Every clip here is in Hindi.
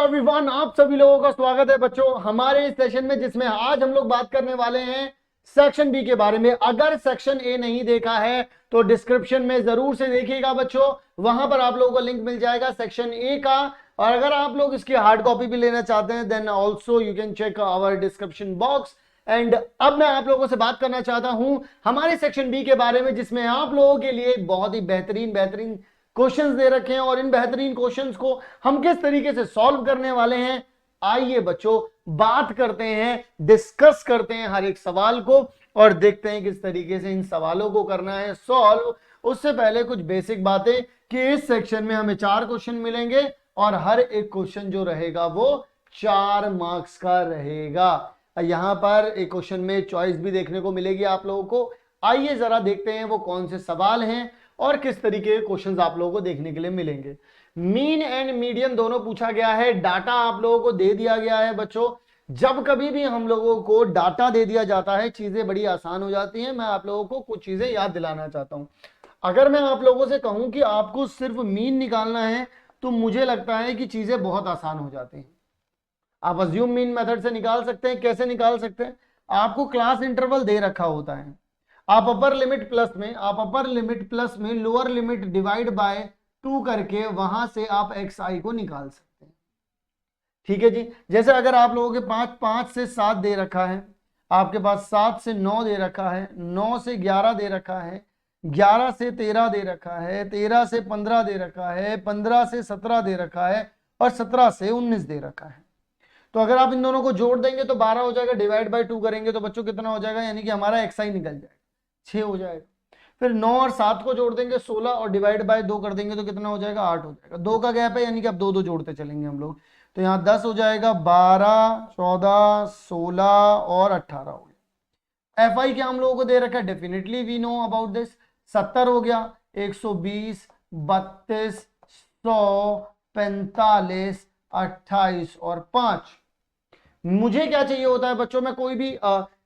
एवरीवन, आप सभी लोगों का स्वागत है बच्चों हमारे इस सेशन में, जिसमें आज हम लोग बात करने वाले हैं सेक्शन बी के बारे में। अगर सेक्शन ए नहीं देखा है तो डिस्क्रिप्शन में जरूर से देखिएगा बच्चों, वहां पर आप लोगों को लिंक मिल जाएगा सेक्शन ए का। और अगर आप लोग इसकी हार्ड कॉपी भी लेना चाहते हैं then also you can check our description box. And अब मैं आप लोगों से बात करना चाहता हूं हमारे सेक्शन बी के बारे में, जिसमें आप लोगों के लिए बहुत ही बेहतरीन क्वेश्चंस दे रखे हैं और इन बेहतरीन क्वेश्चंस को हम किस तरीके से सॉल्व करने वाले हैं। आइए बच्चों बात करते हैं, डिस्कस करते हैं हर एक सवाल को और देखते हैं किस तरीके से इन सवालों को करना है सॉल्व। उससे पहले कुछ बेसिक बातें कि इस सेक्शन में हमें 4 क्वेश्चन मिलेंगे और हर एक क्वेश्चन जो रहेगा वो 4 मार्क्स का रहेगा। यहां पर एक क्वेश्चन में चॉइस भी देखने को मिलेगी आप लोगों को। आइए जरा देखते हैं वो कौन से सवाल हैं और किस तरीके के क्वेश्चंस आप लोगों को देखने के लिए मिलेंगे। मीन एंड मीडियन दोनों पूछा गया है, डाटा आप लोगों को दे दिया गया है बच्चों। जब कभी भी हम लोगों को डाटा दे दिया जाता है चीजें बड़ी आसान हो जाती हैं। मैं आप लोगों को कुछ चीजें याद दिलाना चाहता हूं। अगर मैं आप लोगों से कहूं कि आपको सिर्फ मीन निकालना है तो मुझे लगता है कि चीजें बहुत आसान हो जाती हैं। आप अज्यूम मीन मेथड से निकाल सकते हैं। कैसे निकाल सकते हैं? आपको क्लास इंटरवल दे रखा होता है, आप अपर लिमिट प्लस में लोअर लिमिट डिवाइड बाय 2 करके वहां से आप एक्स आई को निकाल सकते हैं। ठीक है जी। जैसे अगर आप लोगों के 5 से 7 दे रखा है, आपके पास 7 से 9 दे रखा है, 9 से 11 दे रखा है, 11 से 13 दे रखा है, 13 से 15 दे रखा है, 15 से 17 दे रखा है और 17 से 19 दे रखा है। तो अगर आप इन दोनों को जोड़ देंगे तो 12 हो जाएगा, डिवाइड बाय 2 करेंगे तो बच्चों कितना हो जाएगा, यानी कि हमारा एक्स आई निकल जाएगा, 6 हो जाएगा। फिर 9 और 7 को जोड़ देंगे 16 और डिवाइड बाय 2 कर देंगे तो कितना हो जाएगा, 8 हो जाएगा। 2 का गैप है यानी कि अब 2 जोड़ते चलेंगे हम लोग, तो यहाँ 10 हो जाएगा, 12, 14, 16 और 18 हो गया। एफ आई क्या हम लोगों को दे रखा है, definitely we know about this. 70 हो गया, 120, 32, 100, 45, 28 और 5। मुझे क्या चाहिए होता है बच्चों, मैं कोई भी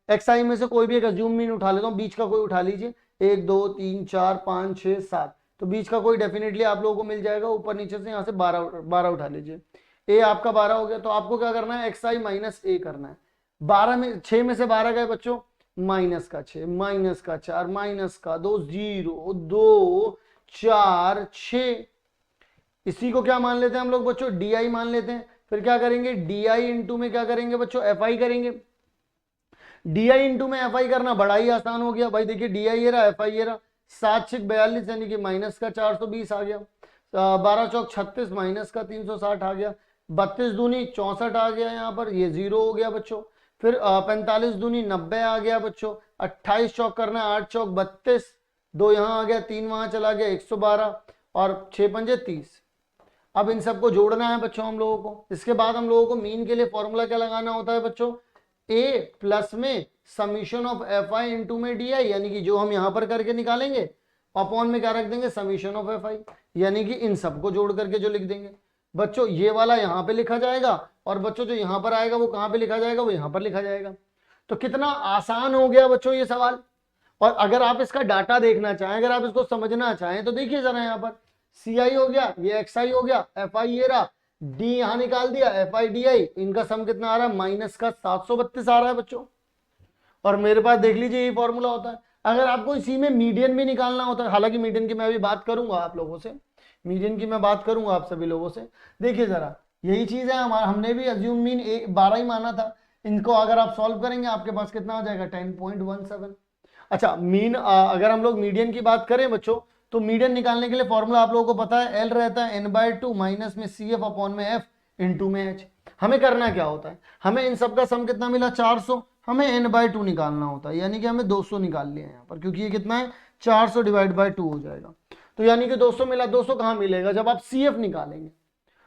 एक्स आई में से कोई भी एक अज्यूम मीन उठा लेता हूं, बीच का कोई उठा लीजिए, 1 2 3 4 5 6 7, तो बीच का कोई डेफिनेटली आप लोगों को मिल जाएगा। ऊपर नीचे से यहाँ से 12 उठा लीजिए। ए आपका 12 हो गया, तो आपको क्या करना है, एक्स आई माइनस ए करना है। 6 में से 12 गए बच्चों, माइनस का 6, माइनस का 4, माइनस का 2, 0 2 4 6। इसी को क्या मान लेते हैं हम लोग बच्चों, डी आई मान लेते हैं। फिर क्या करेंगे, डी आई इंटू में क्या करेंगे बच्चों, एफ आई करेंगे। डी आई इंटू में एफ आई करना बड़ा ही आसान हो गया भाई। देखिए डी आई ये रहा, एफ आई ये रहा, 7 6 42 यानी कि माइनस का 420 आ गया, 12 चौक 36 माइनस का 360 आ गया, 32 दूनी 64 आ गया, यहाँ पर ये 0 हो गया बच्चों। फिर 45 दूनी 90 आ गया बच्चों, 28 चौक करना, 8 चौक 32, 2 यहाँ आ गया, 3 वहां चला गया, 112 और 6 पंजे 30। अब इन सबको जोड़ना है बच्चों हम लोगों को। इसके बाद हम लोगों को मीन के लिए फॉर्मूला क्या लगाना होता है बच्चों, ए प्लस में summation of F I into में डी आई, यानी कि जो हम यहां पर करके निकालेंगे, अपॉन में क्या रख देंगे, समीशन ऑफ एफ आई, यानी कि इन सबको जोड़ करके जो लिख देंगे बच्चों। ये वाला यहां पे लिखा जाएगा और बच्चों जो यहां पर आएगा वो कहां पे लिखा जाएगा, वो यहां पर लिखा जाएगा। तो कितना आसान हो गया बच्चों ये सवाल। और अगर आप इसका डाटा देखना चाहें, अगर आप इसको समझना चाहें तो देखिए जरा, यहाँ पर सी आई हो गया, ये एक्स आई हो गया, एफ आई ये रहा, डी यहां निकाल दिया, एफ आई डी आई, इनका सम कितना आ रहा है, माइनस का 732 आ रहा है बच्चों। और मेरे पास देख लीजिए ये फॉर्मूला होता है। अगर आपको इसी में मीडियन भी निकालना होता है, हालांकि मीडियन की मैं अभी बात करूंगा आप लोगों से, मीडियन की मैं बात करूंगा आप सभी लोगों से। देखिए जरा यही चीज है हमारा, हमने भी अज्यूम मीन 12 ही माना था। इनको अगर आप सॉल्व करेंगे आपके पास कितना आ जाएगा, 10.17। अच्छा मीन, अगर हम लोग मीडियन की बात करें बच्चों, तो मीडियन निकालने के लिए फॉर्मूला आप लोगों को पता है, एल रहता है n/2 माइनस में सी एफ अपॉन में एफ इंटू में एच। हमें करना क्या होता है, हमें इन सबका सम कितना मिला, 400, हमें n/2 निकालना होता है, यानी कि हमें 200 निकाल लिया यहाँ पर, क्योंकि ये कितना है, 400 डिवाइड बाय 2 हो जाएगा। तो यानी कि 200 मिला। 200 कहाँ मिलेगा, जब आप सी एफ निकालेंगे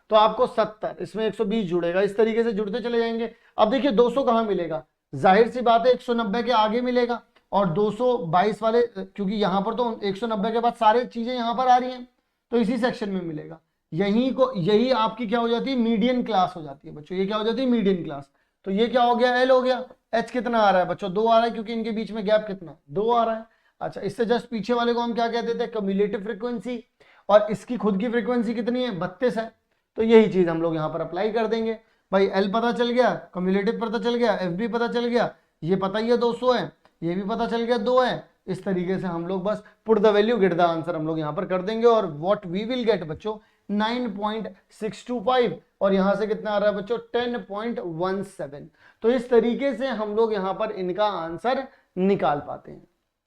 तो आपको 70, इसमें 120 जुड़ेगा, इस तरीके से जुड़ते चले जाएंगे। अब देखिए 200 कहाँ मिलेगा, जाहिर सी बात है 190 के आगे मिलेगा, और 222 वाले, क्योंकि यहां पर तो 190 के बाद सारे चीजें यहां पर आ रही हैं, तो इसी सेक्शन में मिलेगा। यही आपकी क्या हो जाती है, मीडियन क्लास हो जाती है बच्चों। ये क्या हो जाती है, मीडियन क्लास। तो ये क्या हो गया, एल हो गया। एच कितना आ रहा है बच्चों, 2 आ रहा है, क्योंकि इनके बीच में गैप कितना, 2 आ रहा है। अच्छा, इससे जस्ट पीछे वाले को हम क्या कहते थे, क्यूम्युलेटिव फ्रीक्वेंसी, और इसकी खुद की फ्रीक्वेंसी कितनी है, 32 है। तो यही चीज हम लोग यहाँ पर अप्लाई कर देंगे। भाई एल पता चल गया, कम्युलेटिव पता चल गया, एफ भी पता चल गया, ये पता ही है 200 है, ये भी पता चल गया 2 है। इस तरीके से हम लोग बस put the value get the answer हम लोग यहाँ पर कर देंगे और व्हाट वी विल गेट बच्चों 9.625 और यहां से कितना आ रहा है बच्चों 10.17। तो इस तरीके से हम लोग यहाँ पर इनका आंसर निकाल पाते हैं।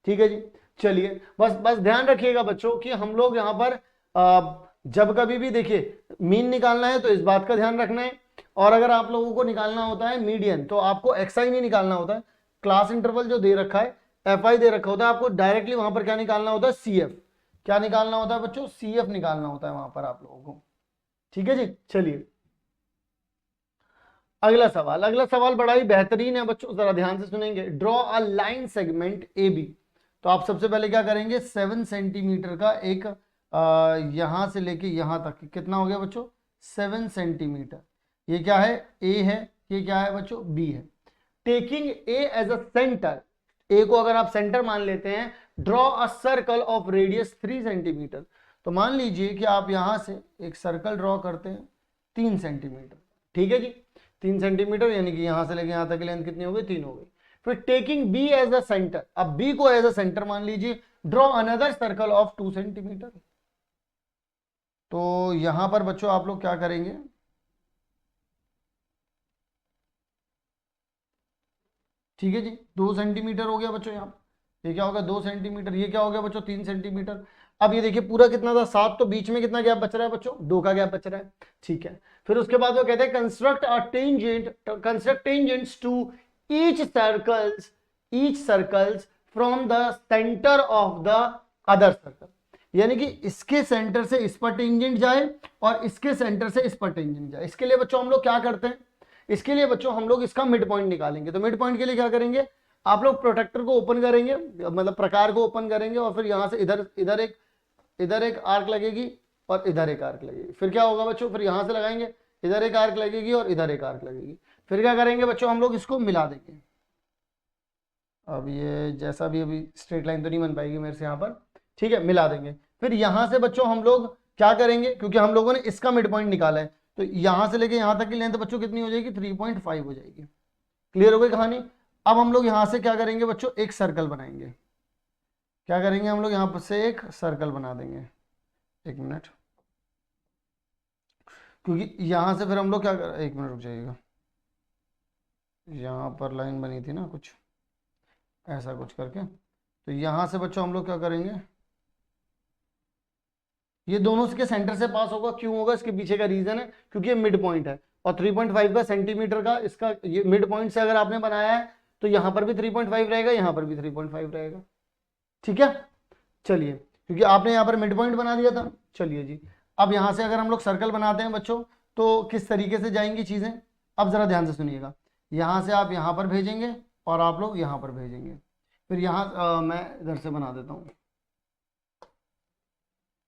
ठीक है जी, चलिए बस ध्यान रखिएगा बच्चों कि हम लोग यहाँ पर जब कभी भी देखिए मीन निकालना है तो इस बात का ध्यान रखना है, और अगर आप लोगों को निकालना होता है मीडियन तो आपको एक्सआई नहीं निकालना होता है, क्लास इंटरवल जो दे रखा है एफआई दे रखा होता है, आपको डायरेक्टली वहां पर क्या निकालना होता है सीएफ, क्या निकालना होता है बच्चों सीएफ निकालना होता है वहां पर आप लोगों को। ठीक है जी, चलिए अगला सवाल बड़ा ही बेहतरीन है बच्चों, जरा ध्यान से सुनेंगे। Draw a line segment A B. तो आप सबसे पहले क्या करेंगे 7 सेंटीमीटर का एक यहां से लेके यहां तक कितना हो गया बच्चों 7 सेंटीमीटर, ये क्या है ए है, ये क्या है बच्चों बी है। Taking A as a center, A को अगर आप सेंटर मान लेते हैं, draw a circle of radius 3 centimetre. तो मान लीजिए कि आप यहां से एक सर्कल ड्रॉ करते हैं 3 सेंटीमीटर। ठीक है जी, 3 सेंटीमीटर यानी कि यहां से लेके यहां तक की लेंथ कितनी हो गई 3 हो गई। फिर taking B as a centre, अब बी को एज अ सेंटर मान लीजिए, draw another circle of 2 centimetre. तो यहां पर बच्चों आप लोग क्या करेंगे, ठीक है जी 2 सेंटीमीटर हो गया बच्चों, यहाँ ये क्या होगा 2 सेंटीमीटर, ये क्या हो गया बच्चों 3 सेंटीमीटर। अब ये देखिए पूरा कितना था 7, तो बीच में कितना गैप बच रहा है बच्चों 2 का गैप बच रहा है। ठीक है, फिर उसके बाद वो कहते हैं construct tangents to each circles from the centre of the other circle, यानी कि इसके सेंटर से इस पर टेंजेंट जाए और इसके सेंटर से इस पर टेंजेंट जाए। इसके लिए बच्चों हम लोग क्या करते हैं, इसके लिए बच्चों हम लोग इसका मिड पॉइंट निकालेंगे। तो मिड पॉइंट के लिए क्या करेंगे, आप लोग प्रोटेक्टर को ओपन करेंगे, मतलब प्रकार को ओपन करेंगे और फिर यहां से इधर एक आर्क लगेगी और इधर एक आर्क लगेगी। फिर क्या होगा बच्चों, फिर यहां से लगाएंगे, इधर एक आर्क लगेगी और इधर एक आर्क लगेगी। फिर क्या करेंगे बच्चों, हम लोग इसको मिला देंगे। अब ये जैसा भी अभी स्ट्रेट लाइन तो नहीं बन पाएगी मेरे से यहाँ पर, ठीक है मिला देंगे। फिर यहां से बच्चों हम लोग क्या करेंगे, क्योंकि हम लोगों ने इसका मिड पॉइंट निकाला है, तो यहां से लेके यहां तक की लेंथ बच्चों कितनी हो जाएगी 3.5 हो जाएगी। क्लियर हो गई कहानी। अब हम लोग यहां से क्या करेंगे बच्चों, एक सर्कल बनाएंगे। क्या करेंगे हम लोग यहां से एक सर्कल बना देंगे, एक मिनट, क्योंकि यहां से फिर हम लोग क्या कर, एक मिनट रुक जाइएगा, यहां पर लाइन बनी थी ना कुछ ऐसा कुछ करके, तो यहां से बच्चों हम लोग क्या करेंगे, ये दोनों के सेंटर से पास होगा। क्यों होगा, इसके पीछे का रीजन है क्योंकि ये मिड पॉइंट है और 3.5 का सेंटीमीटर का इसका ये मिड पॉइंट से अगर आपने बनाया है तो यहां पर भी 3.5 रहेगा, यहां पर भी 3.5 रहेगा। ठीक है, चलिए क्योंकि आपने यहां पर मिड पॉइंट बना दिया था। चलिए जी, अब यहां से अगर हम लोग सर्कल बनाते हैं बच्चों तो किस तरीके से जाएंगी चीजें, अब जरा ध्यान से सुनिएगा। यहां से आप यहां पर भेजेंगे और आप लोग यहां पर भेजेंगे। फिर यहां मैं इधर से बना देता हूं,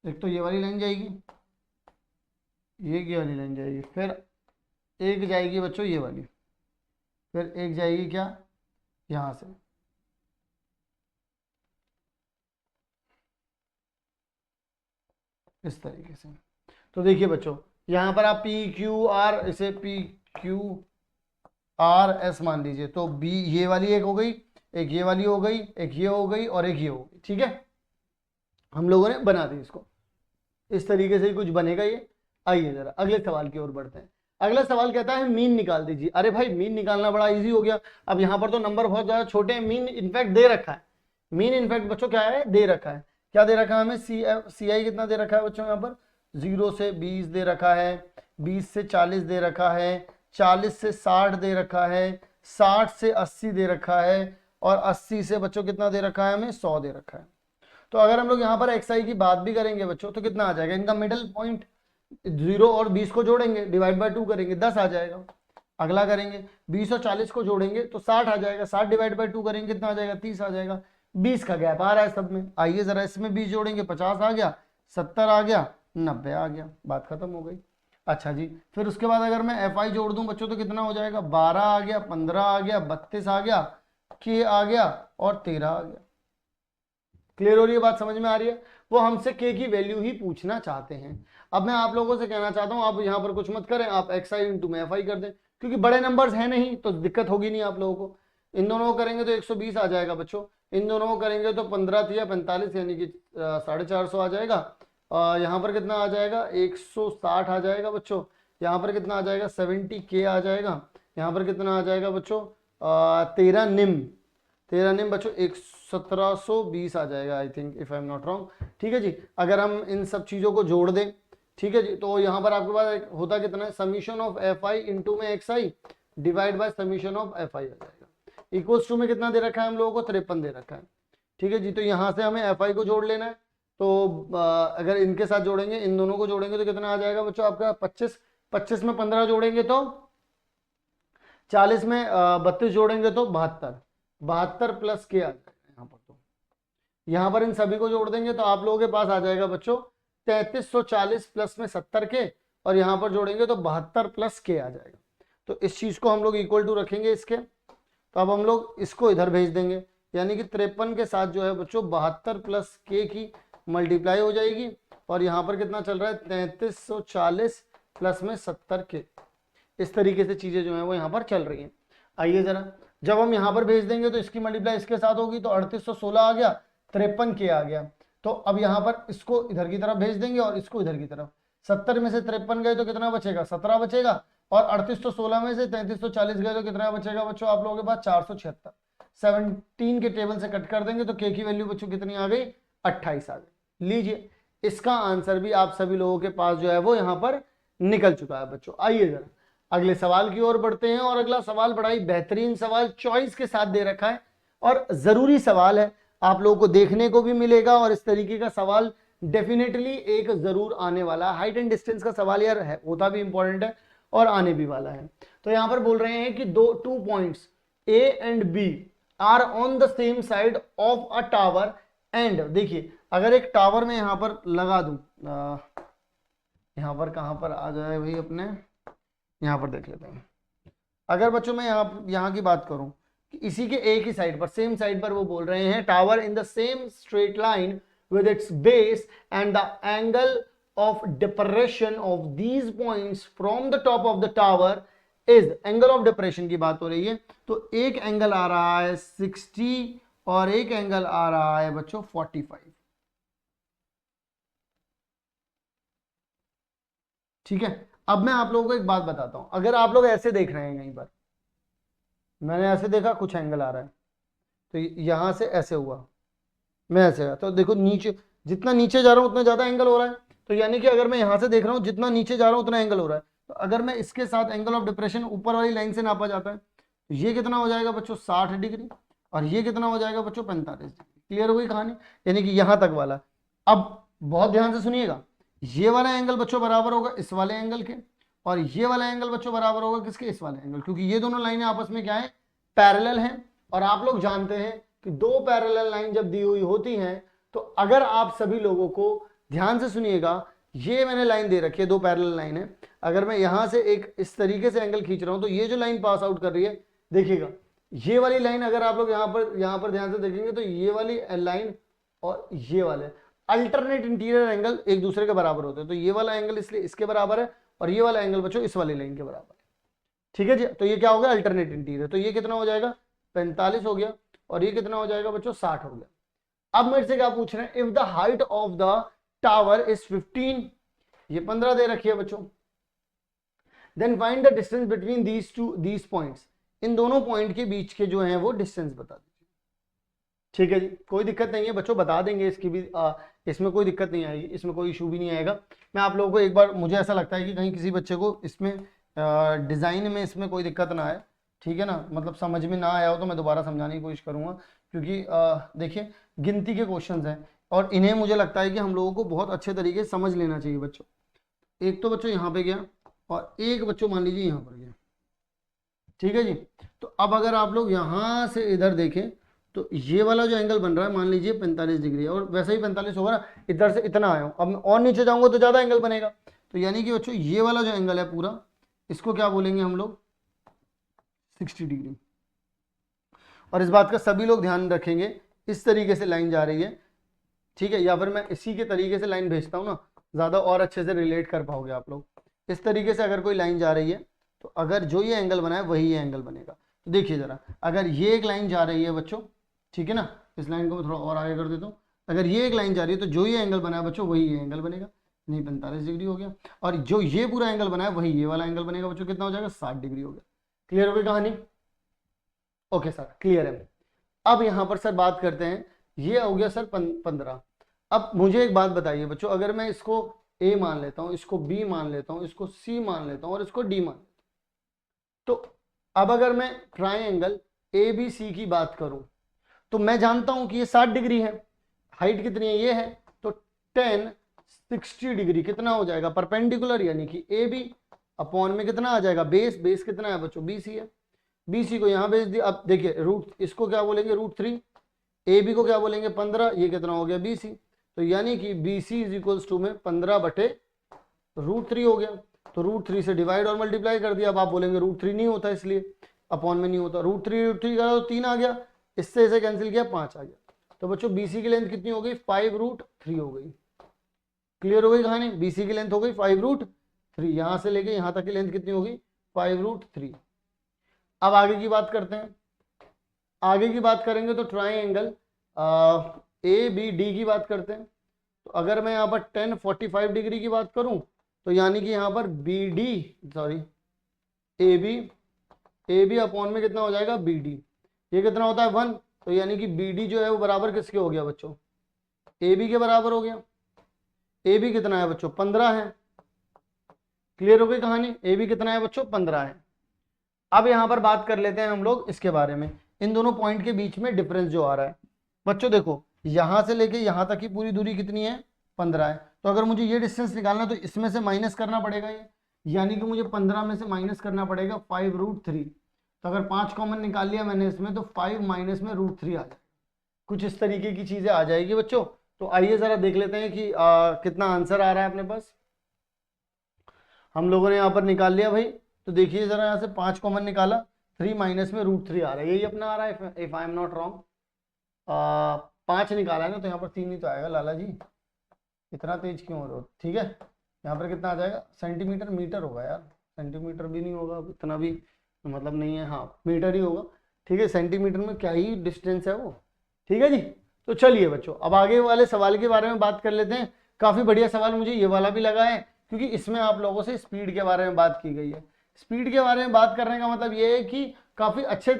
एक तो ये वाली लाइन जाएगी, ये वाली लाइन जाएगी, फिर एक जाएगी बच्चों ये वाली, फिर एक जाएगी क्या यहां से, इस तरीके से। तो देखिए बच्चों यहां पर आप पी क्यू आर, इसे पी क्यू आर एस मान लीजिए, तो बी ये वाली एक हो गई, एक ये वाली हो गई, एक ये हो गई और एक ये हो गई। ठीक है, हम लोगों ने बना दी इसको, इस तरीके से कुछ बनेगा ये। आइए जरा अगले सवाल की ओर बढ़ते हैं। अगला सवाल कहता है मीन निकाल दीजिए। अरे भाई मीन निकालना बड़ा इजी हो गया, अब यहाँ पर तो नंबर बहुत ज्यादा छोटे हैं, मीन इनफैक्ट दे रखा है। मीन इनफैक्ट बच्चों क्या है, दे रखा है। क्या दे रखा है हमें, सी आई कितना दे रखा है बच्चों, यहाँ पर 0 से 20 दे रखा है, 20 से 40 दे रखा है, 40 से 60 दे रखा है, 60 से 80 दे रखा है और 80 से बच्चों कितना दे रखा है हमें 100 दे रखा है। तो अगर हम लोग यहाँ पर एक्स आई की बात भी करेंगे बच्चों तो कितना आ जाएगा, इनका मिडल पॉइंट 0 और 20 को जोड़ेंगे, डिवाइड बाय 2 करेंगे 10 आ जाएगा। अगला करेंगे 20 और 40 को जोड़ेंगे तो 60 आ जाएगा, 60 डिवाइड बाय 2 करेंगे कितना आ जाएगा 30 आ जाएगा। 20 का गैप आ रहा है सब में, आइए जरा इसमें 20 जोड़ेंगे 50 आ गया, 70 आ गया, 90 आ गया, बात खत्म हो गई। अच्छा जी, फिर उसके बाद अगर मैं एफ आई जोड़ दूं बच्चों तो कितना हो जाएगा, 12 आ गया, 15 आ गया, 32 आ गया, के आ गया और 13 आ गया। क्लियर हो रही है बात, समझ में आ रही है? वो हमसे के की वैल्यू ही पूछना चाहते हैं। अब मैं आप लोगों से कहना चाहता हूं, आप यहाँ पर कुछ मत करें, आप xi इंटू में fi कर दें, क्योंकि बड़े नंबर्स हैं नहीं तो दिक्कत होगी नहीं आप लोगों को। इन दोनों को करेंगे तो 120 आ जाएगा बच्चों, इन दोनों को करेंगे तो 15 या 45 यानी कि 450 आ जाएगा। यहाँ पर कितना आ जाएगा 160 आ जाएगा बच्चों। यहाँ पर कितना आ जाएगा 70k आ जाएगा। यहाँ पर कितना आ जाएगा बच्चों 13 निम बच्चों 1720 आ जाएगा, I think if I am not wrong. ठीक है जी, अगर हम इन सब चीजों को जोड़ दें, ठीक है जी, तो यहाँ पर आपके पास होता कितना है, समीशन ऑफ fi इंटू में xi divide by summation of fi आ जाएगा। इक्वल्स टू में कितना दे रखा है हम लोगों को 53 दे रखा है। ठीक है जी, तो यहाँ से हमें fi को जोड़ लेना है, तो अगर इनके साथ जोड़ेंगे, इन दोनों को जोड़ेंगे तो कितना आ जाएगा बच्चों आपका 25 में 15 जोड़ेंगे तो 40 में 32 जोड़ेंगे तो 72 प्लस के आ जाएगा यहाँ पर। तो यहाँ पर इन सभी को जोड़ देंगे तो आप लोगों के पास आ जाएगा बच्चों 3340 प्लस में 70 के, और यहाँ पर जोड़ेंगे तो 72 प्लस के आ जाएगा। तो इस चीज को हम लोग इक्वल टू रखेंगे इसके, तो अब हम लोग इसको इधर भेज देंगे, यानी कि 53 के साथ जो है बच्चों 72 प्लस के की मल्टीप्लाई हो जाएगी, और यहाँ पर कितना चल रहा है 3340 प्लस में 70 के। इस तरीके से चीजें जो है वो यहाँ पर चल रही हैं। आइए जरा, जब हम यहाँ पर भेज देंगे तो इसकी मल्टीप्लाई इसके साथ होगी, तो 3816 आ गया, 53 के आ गया। तो अब यहाँ पर इसको इधर की तरफ भेज देंगे और इसको इधर की तरफ। 70 में से 53 गए तो कितना बचेगा 17 बचेगा, और 3816 में से 3340 गए तो कितना बचेगा बच्चों आप लोगों के पास 476। 17 के टेबल से कट कर देंगे तो के की वैल्यू बच्चों कितनी आ गई 28 आ गई। लीजिए, इसका आंसर भी आप सभी लोगों के पास जो है वो यहाँ पर निकल चुका है बच्चों। आइए जरा अगले सवाल की ओर बढ़ते हैं, और अगला सवाल बड़ा ही बेहतरीन सवाल चॉइस के साथ दे रखा है और जरूरी सवाल है, आप लोगों को देखने को भी मिलेगा, और इस तरीके का सवाल डेफिनेटली एक जरूर आने वाला। हाइट एंड डिस्टेंस का सवाल यार है, होता भी इंपॉर्टेंट है और आने भी वाला है। तो यहां पर बोल रहे हैं कि two points A and B are on the same side of a tower, and देखिए अगर एक टावर में यहां पर लगा दूं, यहां पर कहां पर आ जाए भाई अपने, यहां पर देख लेते हैं। अगर बच्चों मैं यहां की बात करूं कि इसी के एक ही साइड पर, सेम साइड पर वो बोल रहे हैं tower in the same straight line with its base and the angle of depression of these points from the top of the tower is, angle of depression की बात हो रही है, तो एक एंगल आ रहा है 60 और एक एंगल आ रहा है बच्चों 45। ठीक है, अब मैं आप लोगों को एक बात बताता हूं, अगर आप लोग ऐसे देख रहे हैं, कहीं पर मैंने ऐसे देखा कुछ एंगल आ रहा है, तो यहां से ऐसे हुआ, मैं ऐसे गया, तो देखो नीचे, जितना नीचे जा रहा हूं उतना ज्यादा एंगल हो रहा है, तो यानी कि अगर मैं यहां से देख रहा हूं जितना नीचे जा रहा हूं उतना एंगल हो रहा है, तो अगर मैं इसके साथ एंगल ऑफ डिप्रेशन ऊपर वाली लाइन से नापा जाता है, तो ये कितना हो जाएगा बच्चों 60 डिग्री, और ये कितना हो जाएगा बच्चों 45 डिग्री। क्लियर हो गई कहानी, यानी कि यहां तक वाला। अब बहुत ध्यान से सुनिएगा, ये वाला एंगल बच्चों बराबर होगा इस वाले एंगल के, और ये वाला एंगल बच्चों बराबर होगा किसके, इस वाले एंगल, क्योंकि ये दोनों लाइनें आपस में क्या है, पैरेलल हैं। और आप लोग जानते हैं कि दो पैरेलल लाइन जब दी हुई होती हैं, तो अगर आप सभी लोगों को ध्यान से सुनिएगा, ये मैंने लाइन दे रखी है, दो पैरेलल लाइन है, अगर मैं यहां से एक इस तरीके से एंगल खींच रहा हूं, तो ये जो लाइन पास आउट कर रही है, देखिएगा ये वाली लाइन, अगर आप लोग यहां पर ध्यान से देखेंगे तो ये वाली लाइन और ये वाले अल्टरनेट इंटीरियर एंगल एक दूसरे के बराबर होते हैं, तो ये वाला एंगल इसलिए इसके बराबर है, और ये वाला एंगल बच्चों इस वाली लाइन के बराबर है। ठीक है जी, तो ये क्या हो गया अल्टरनेट इंटीरियर, तो ये कितना हो जाएगा 45 हो गया, और ये कितना हो जाएगा बच्चों 60 हो गया। अब मेरे से क्या पूछ रहे हैं, if the height of the tower is 15, ये 15 दे रखी है बच्चों, then find the distance between these points, इन दोनों पॉइंट के बीच के जो है वो डिस्टेंस बता दीजिए। ठीक है जी, कोई दिक्कत नहीं है बच्चों, बता देंगे, इसकी भी इसमें कोई दिक्कत नहीं आएगी, इसमें कोई इशू भी नहीं आएगा। मैं आप लोगों को एक बार, मुझे ऐसा लगता है कि कहीं किसी बच्चे को इसमें डिजाइन में इसमें कोई दिक्कत ना आए, ठीक है ना, मतलब समझ में ना आया हो तो मैं दोबारा समझाने की कोशिश करूंगा, क्योंकि देखिए गिनती के क्वेश्चंस हैं और इन्हें मुझे लगता है कि हम लोगों को बहुत अच्छे तरीके से समझ लेना चाहिए बच्चों। एक तो बच्चों यहाँ पे गया और एक बच्चों मान लीजिए यहाँ पर गया, ठीक है जी। तो अब अगर आप लोग यहाँ से इधर देखें तो ये वाला जो एंगल बन रहा है मान लीजिए 45 डिग्री है, और वैसे ही 45 होगा ना, इधर से इतना आया हूँ, अब मैं और नीचे जाऊंगा तो ज्यादा एंगल बनेगा, तो यानी कि बच्चों ये वाला जो एंगल है पूरा, इसको क्या बोलेंगे हम लोग 60 डिग्री। और इस बात का सभी लोग ध्यान रखेंगे, इस तरीके से लाइन जा रही है, ठीक है, या फिर मैं इसी के तरीके से लाइन भेजता हूँ ना, ज्यादा और अच्छे से रिलेट कर पाओगे आप लोग। इस तरीके से अगर कोई लाइन जा रही है तो अगर जो ये एंगल बना है वही ये एंगल बनेगा। तो देखिए जरा, अगर ये एक लाइन जा रही है बच्चों, ठीक है ना, इस लाइन को मैं थोड़ा और आगे कर देता हूँ, अगर ये एक लाइन जा रही है तो जो ये एंगल बना है बच्चों वही ये एंगल बनेगा, नहीं 45 डिग्री हो गया। और जो ये पूरा एंगल बना है वही ये वाला एंगल बनेगा बच्चों, कितना हो जाएगा 60 डिग्री हो गया। क्लियर हो गई कहानी? ओके सर, क्लियर है। अब यहां पर सर बात करते हैं, ये हो गया सर 15। अब मुझे एक बात बताइए बच्चों, अगर मैं इसको ए मान लेता हूं, इसको बी मान लेता हूं, इसको सी मान लेता हूं और इसको डी मान लेता हूं, तो अब अगर मैं ट्राइंगल ए बी सी की बात करूं तो मैं जानता हूं कि ये 60 डिग्री है, हाइट कितनी है ये है, तो 10 60 डिग्री कितना हो जाएगा परपेंडिकुलर, यानी कि ए बी अपॉन में कितना आ जाएगा बेस, बेस कितना है बच्चों बी सी है, बीसी को यहां भेज दिया। अब देखिए रूट, इसको क्या बोलेंगे √3, ए बी को क्या बोलेंगे 15, ये कितना हो गया बीसी, तो यानी कि बीसी इज इक्वल्स टू में 15/√3 हो गया। तो √3 से डिवाइड और मल्टीप्लाई कर दिया। अब आप बोलेंगे √3 नहीं होता इसलिए अपॉन में नहीं होता, √3 का तो 3 आ गया, इससे इसे कैंसिल किया 5 आ गया। तो बच्चों बीसी की लेंथ कितनी हो गई 5√3 हो गई। क्लियर हो गई कहानी? बीसी की लेंथ हो गई 5√3, यहां से लेके यहां तक की लेंथ कितनी होगी 5√3। अब आगे की बात करते हैं, आगे की बात करेंगे तो ट्राइंगल ए बी डी की बात करते हैं। तो अगर मैं यहाँ पर 1045 डिग्री की बात करूं तो यानी कि यहाँ पर B D sorry A B upon में कितना हो जाएगा बी डी, ये कितना होता है 1, तो यानी कि बी डी जो है वो बराबर किसके हो गया बच्चों ए बी के बराबर हो गया। ए बी कितना है बच्चों 15 है। क्लियर हो गई कहानी? ए बी कितना है बच्चों 15 है। अब यहां पर बात कर लेते हैं हम लोग इसके बारे में, इन दोनों पॉइंट के बीच में डिफरेंस जो आ रहा है बच्चों, देखो यहां से लेके यहां तक की पूरी दूरी कितनी है 15 है, तो अगर मुझे ये डिस्टेंस निकालना तो इसमें से माइनस करना पड़ेगा ये, यानी कि मुझे 15 में से माइनस करना पड़ेगा 5√3। तो अगर 5 कॉमन निकाल लिया मैंने इसमें तो 5 माइनस में √3 आ जाएगा, कुछ इस तरीके की चीजें आ जाएगी बच्चों। तो आइए जरा देख लेते हैं कि कितना आंसर आ रहा है अपने पास। हम लोगों ने यहाँ पर निकाल लिया भाई, तो देखिए जरा यहाँ से 5 कॉमन निकाला, 3 माइनस में √3 आ रहा है, यही अपना आ रहा है if I am not wrong. 5 निकाला है ना तो यहाँ पर 3 ही तो आएगा। लाला जी इतना तेज क्यों हो रहे हो? ठीक है, यहाँ पर कितना आ जाएगा सेंटीमीटर, मीटर होगा यार, सेंटीमीटर भी नहीं होगा, इतना भी मतलब नहीं है, हाँ मीटर ही होगा। ठीक है, सेंटीमीटर में क्या ही डिस्टेंस है वो। ठीक है जी, तो चलिए बच्चों अब आगे वाले सवाल के बारे में बात कर लेते हैं। काफी बढ़िया सवाल मुझे ये वाला भी लगा है, क्योंकि इसमें आप लोगों से स्पीड के बारे में बात की गई है। स्पीड के बारे में बात करने का मतलब ये है कि काफी अच्छे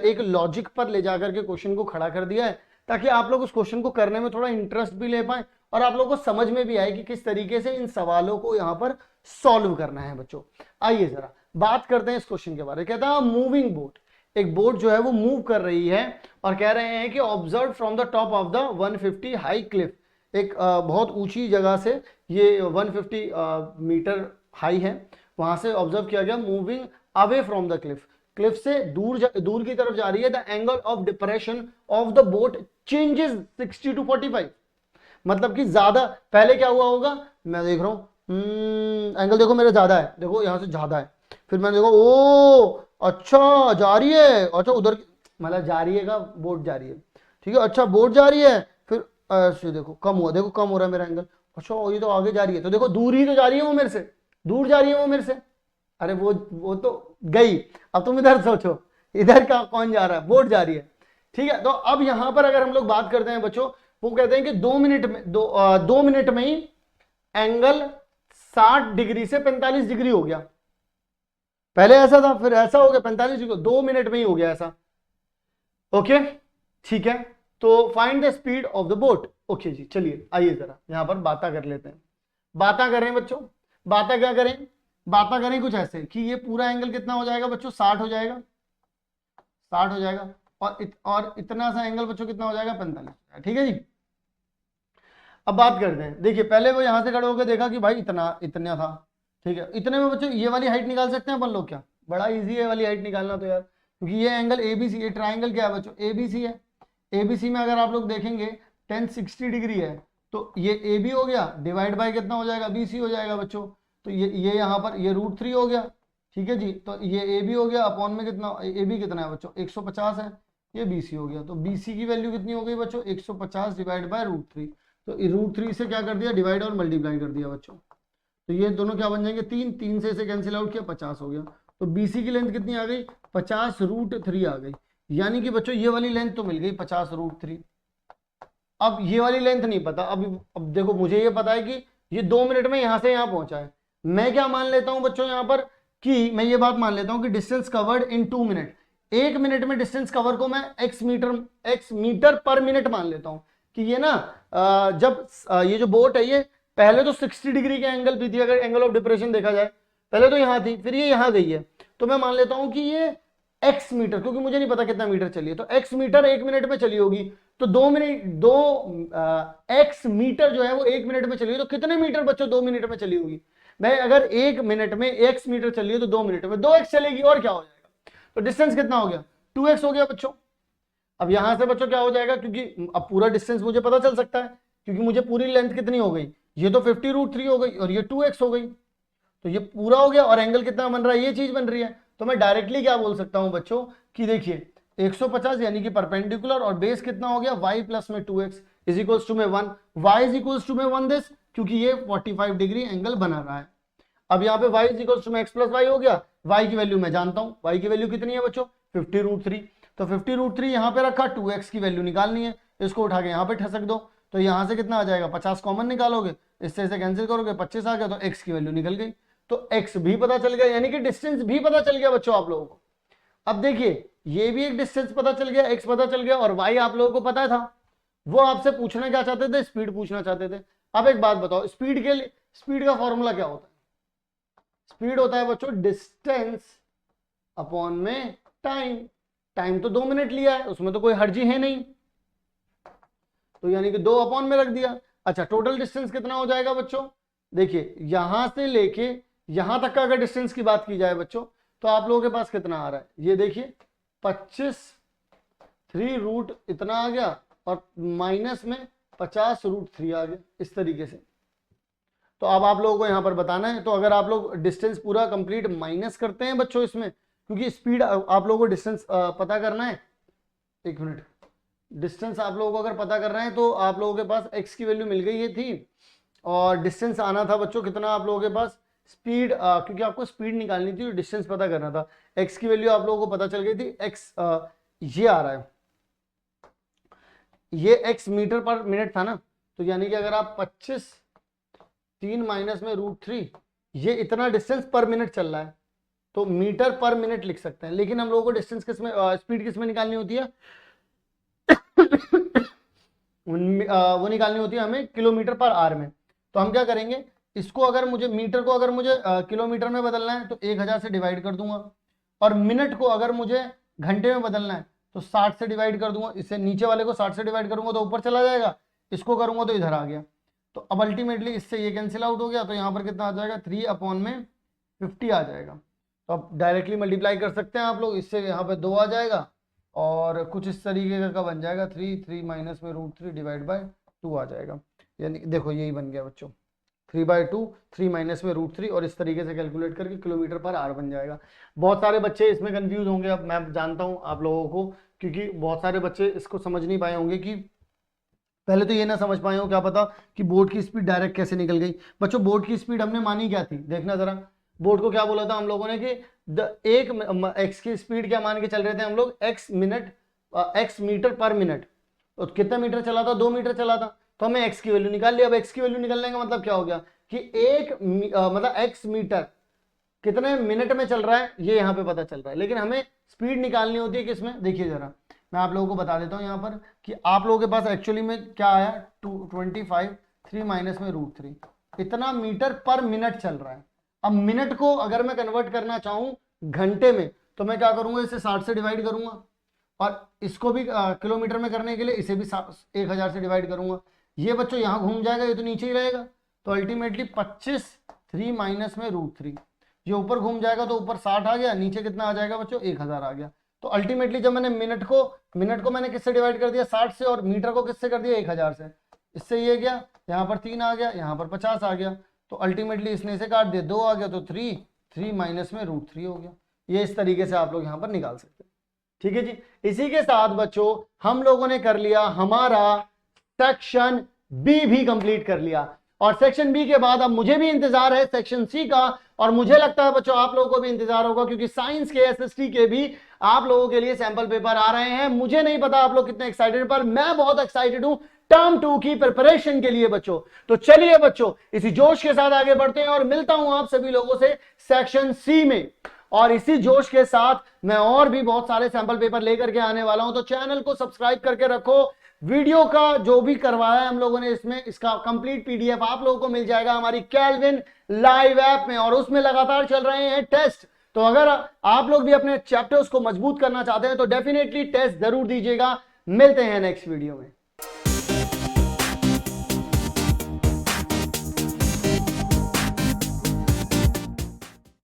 एक लॉजिक पर ले जाकर के क्वेश्चन को खड़ा कर दिया है, ताकि आप लोग उस क्वेश्चन को करने में थोड़ा इंटरेस्ट भी ले पाए और आप लोगों को समझ में भी आए कि किस तरीके से इन सवालों को यहाँ पर सॉल्व करना है बच्चों। आइए जरा बात करते हैं इस क्वेश्चन के बारे में। कहता है मूविंग बोट, एक बोट जो है वो मूव कर रही है और कह रहे हैं कि observe from the top of the 150 high Cliff, एक बहुत ऊंची जगह से ये 150 मीटर हाई है, वहां से ऑब्जर्व किया गया moving away from the Cliff, Cliff से दूर की तरफ जा रही है। The angle of depression of the boat changes 60 to 45, मतलब कि ज्यादा पहले क्या हुआ होगा, मैं देख रहा हूं एंगल देखो मेरा ज्यादा है, देखो यहां से ज्यादा है, फिर मैंने देखो ओ अच्छा जा रही है, अच्छा उधर मतलब जा रही है का बोट जा रही है, ठीक है, अच्छा बोट जा रही है, फिर ऐसे देखो कम हुआ, देखो कम हो रहा है मेरा एंगल, अच्छा ये तो आगे जा रही है, तो देखो दूर ही तो जा रही है वो मेरे से, दूर जा रही है वो मेरे से, अरे वो तो गई। अब तुम इधर सोचो, इधर का कौन जा रहा है, बोट जा रही है। ठीक है, तो अब यहां पर अगर हम लोग बात करते हैं बच्चों, वो कहते हैं कि 2 मिनट में 2 मिनट में ही एंगल 60 डिग्री से 45 डिग्री हो गया। पहले ऐसा था फिर ऐसा हो गया 45 डिग्री, 2 मिनट में ही हो गया ऐसा। ओके ठीक है, तो find the speed of the boat. Okay जी, चलिए आइए जरा यहां पर बातें कर लेते हैं। बातें करें बच्चों, बातें क्या करें, बातें करें कुछ ऐसे कि ये पूरा एंगल कितना हो जाएगा बच्चों 60 हो जाएगा, 60 हो जाएगा, और इतना सा एंगल बच्चों कितना हो जाएगा 45। ठीक है जी, अब बात करते हैं। देखिए पहले वो यहां से खड़े होकर देखा कि भाई इतना था, ठीक है, इतने में बच्चों ये वाली हाइट निकाल सकते हैं अपन लोग क्या, बड़ा इजी है वाली हाइट निकालना तो यार, क्योंकि ये एंगल एबीसी, ये ट्राइंगल क्या है बच्चों एबीसी है। एबीसी में अगर आप लोग देखेंगे 1060 डिग्री है, तो ये ए बी हो गया, डिवाइड बाय कितना हो जाएगा बी सी हो जाएगा बच्चों, तो ये यहाँ पर ये √3 हो गया। ठीक है जी, तो ये ए बी हो गया, अपॉन में कितना ए बी कितना है बच्चों 150 है, ये बी सी हो गया, तो बी सी की वैल्यू कितनी हो गई बच्चों 150 डिवाइड बाय √3, तो √3 से क्या कर दिया, डिवाइड और मल्टीप्लाई कर दिया बच्चों। तो ये दोनों क्या बन जाएंगे, 3, 3 से इसे कैंसिल आउट किया, 50 हो गया। तो BC की लेंथ कितनी आ गई, 50√3 आ गई। यानी कि बच्चों ये वाली लेंथ तो मिल गई 50√3। अब ये वाली लेंथ नहीं पता। अब देखो मुझे ये पता है कि ये 2 मिनट में यहां से यहां पहुंचा है। मैं क्या मान लेता हूं बच्चों यहां पर, कि मैं ये बात मान लेता हूं कि distance covered in 2 minute, 1 minute में डिस्टेंस कवर को मैं x मीटर पर मिनट मान लेता हूं। कि ये ना जब ये जो बोट है ये पहले तो 60 डिग्री के एंगल पे थी, अगर एंगल ऑफ डिप्रेशन देखा जाए, पहले तो यहां थी, फिर ये यहां गई है। तो मैं मान लेता हूं कि ये x मीटर, क्योंकि मुझे नहीं पता कितना मीटर चली है, तो x मीटर 1 मिनट में चली होगी। तो 2 x मीटर जो है वो 1 मिनट में चली है, तो कितने मीटर बच्चों 2 मिनट में चली होगी। मैं अगर 1 मिनट में x मीटर चली है तो 2 मिनट में 2x चलेगी, और क्या हो जाएगा। तो डिस्टेंस कितना हो गया, 2x हो गया बच्चों। अब यहां से बच्चों क्या हो जाएगा, क्योंकि अब पूरा डिस्टेंस मुझे पता चल सकता है, क्योंकि मुझे पूरी लेंथ कितनी हो गई, ये तो 50√3 हो गई और ये 2x हो गई। तो ये पूरा हो गया और एंगल कितना बन रहा है, ये चीज बन रही है। तो मैं डायरेक्टली क्या बोल सकता हूं बच्चों कि देखिए 150 यानी कि परपेंडिकुलर, और बेस कितना हो गया y प्लस में 2x इज इक्वल्स टू में 1, y इज इक्वल्स टू में 1 दिस, क्योंकि ये 45 डिग्री एंगल बना रहा है। अब यहाँ पे y इज इक्वल्स टू में x प्लस y हो गया। y की वैल्यू मैं जानता हूं, y की वैल्यू कितनी है बच्चों 50√3। तो 50√3 यहाँ पे रखा, 2x की वैल्यू निकालनी है, इसको उठा के यहाँ पे ठसक दो। तो यहाँ से कितना आ जाएगा, 50 कॉमन निकालोगे, इससे इसे कैंसिल करोगे, 25 आ गया, तो x की वैल्यू निकल गई। तो x भी पता चल गया, यानी कि डिस्टेंस भी पता चल गया बच्चों आप लोगों को। अब देखिए ये भी एक डिस्टेंस पता चल गया, x पता चल गया, और y आप लोगों को पता था। वो आपसे पूछना क्या चाहते थे, स्पीड पूछना चाहते थे। अब एक बात बताओ, स्पीड के लिए स्पीड का फॉर्मूला क्या होता है, स्पीड होता है बच्चों डिस्टेंस अपॉन में टाइम। टाइम तो 2 मिनट लिया है, उसमें तो कोई हर्जी है नहीं, तो यानी कि 2 अपॉन में रख दिया। अच्छा टोटल डिस्टेंस कितना हो जाएगा बच्चों, देखिए यहां से लेके यहां तक का अगर डिस्टेंस की बात की जाए बच्चों, तो आप लोगों के पास कितना आ रहा है, ये देखिए 25 3 रूट इतना आ गया, और माइनस में 50√3 आ गया, इस तरीके से। तो अब आप लोगों को यहां पर बताना है, तो अगर आप लोग डिस्टेंस पूरा कंप्लीट माइनस करते हैं बच्चों इसमें, क्योंकि स्पीड आप लोगों को डिस्टेंस पता करना है, 1 मिनट, डिस्टेंस आप लोगों को अगर पता करना है, तो आप लोगों के पास x की वैल्यू मिल गई ये थी, और डिस्टेंस आना था बच्चों कितना आप लोगों के पास, स्पीड क्योंकि आपको स्पीड निकालनी थी, डिस्टेंस पता करना था। x की वैल्यू आप लोगों को पता चल गई थी, x ये आ रहा है, ये x मीटर पर मिनट था ना। तो यानी कि अगर आप 25 3 माइनस में √3, ये इतना डिस्टेंस पर मिनट चल रहा है, तो मीटर पर मिनट लिख सकते हैं। लेकिन हम लोगों को डिस्टेंस किसमें स्पीड किसमें निकालनी होती है वो निकालनी होती है हमें किलोमीटर पर आवर में। तो हम क्या करेंगे, इसको अगर मुझे मीटर को अगर मुझे किलोमीटर में बदलना है तो 1000 से डिवाइड कर दूंगा, और मिनट को अगर मुझे घंटे में बदलना है तो 60 से डिवाइड कर दूंगा। इससे नीचे वाले को 60 से डिवाइड करूंगा तो ऊपर चला जाएगा, इसको करूंगा तो इधर आ गया। तो अब अल्टीमेटली इससे ये कैंसिल आउट हो गया, तो यहाँ पर कितना आ जाएगा 3 अपॉन में 50 आ जाएगा। तो अब डायरेक्टली मल्टीप्लाई कर सकते हैं आप लोग, इससे यहाँ पे 2 आ जाएगा, और कुछ इस तरीके का बन जाएगा 3 माइनस में √3 डिवाइड बाय 2 आ जाएगा। यानी देखो यही बन गया बच्चों 3/2, 3 माइनस में √3, और इस तरीके से कैलकुलेट करके किलोमीटर पर आवर बन जाएगा। बहुत सारे बच्चे इसमें कंफ्यूज होंगे, अब मैं जानता हूं आप लोगों को, क्योंकि बहुत सारे बच्चे इसको समझ नहीं पाए होंगे, कि पहले तो ये ना समझ पाए हो क्या पता कि बोट की स्पीड डायरेक्ट कैसे निकल गई। बच्चों बोट की स्पीड हमने मानी क्या थी, देखना जरा, बोट को क्या बोला था हम लोगों ने कि एक्स की स्पीड क्या मान के चल रहे थे हम लोग, एक्स मीटर पर मिनट। तो कितना मीटर चला था, 2 मीटर चला था, तो हमें x की वैल्यू निकाल लिया। अब x की वैल्यू निकालने का मतलब क्या हो गया कि मतलब x मीटर कितने मिनट में चल रहा है, ये यहाँ पे पता चल रहा है। लेकिन हमें स्पीड निकालनी होती है किसमें, देखिए जरा मैं आप लोगों को बता देता हूँ यहाँ पर, कि आप लोगों के पास एक्चुअली में क्या आया 25 3 माइनस में √3, इतना मीटर पर मिनट चल रहा है। अब मिनट को अगर मैं कन्वर्ट करना चाहूँ घंटे में, तो मैं क्या करूंगा, इसे 60 से डिवाइड करूंगा, और इसको भी किलोमीटर में करने के लिए इसे भी 1000 से डिवाइड करूंगा। ये बच्चों यहाँ घूम जाएगा, ये तो नीचे ही रहेगा, तो अल्टीमेटली 25 3 माइनस में √3, ये ऊपर घूम जाएगा तो ऊपर 60 आ गया, नीचे कितना आ जाएगा बच्चों 1000 आ गया। तो अल्टीमेटली जब मैंने मिनट को मैंने किससे डिवाइड कर दिया 60 से, और मीटर को किससे कर दिया 1000 से, इससे ये गया, यहाँ पर 3 आ गया, यहाँ पर 50 आ गया, तो अल्टीमेटली इसने इसे काट दिया, 2 आ गया, तो 3 माइनस में √3 हो गया। ये इस तरीके से आप लोग यहाँ पर निकाल सकते हैं, ठीक है जी। इसी के साथ बच्चों हम लोगों ने कर लिया हमारा सेक्शन बी भी कंप्लीट कर लिया। और सेक्शन बी के बाद अब मुझे भी इंतजार है सेक्शन सी का, और मुझे लगता है बच्चों आप लोगों को भी इंतजार होगा, क्योंकि साइंस के एसएसटी के भी आप लोगों के लिए सैंपल पेपर आ रहे हैं। मुझे नहीं पता आप लोग कितने एक्साइटेड, पर मैं बहुत एक्साइटेड हूं टर्म 2 की प्रिपरेशन के लिए बच्चों। तो चलिए बच्चों इसी जोश के साथ आगे बढ़ते हैं और मिलता हूं आप सभी लोगों से सेक्शन सी में। और इसी जोश के साथ मैं और भी बहुत सारे सैंपल पेपर लेकर के आने वाला हूं, तो चैनल को सब्सक्राइब करके रखो। वीडियो का जो भी करवाया है हम लोगों ने इसमें, इसका कंप्लीट पीडीएफ आप लोगों को मिल जाएगा हमारी केल्विन लाइव ऐप में, और उसमें लगातार चल रहे हैं टेस्ट। तो अगर आप लोग भी अपने चैप्टर्स को मजबूत करना चाहते हैं तो डेफिनेटली टेस्ट जरूर दीजिएगा। मिलते हैं नेक्स्ट वीडियो में।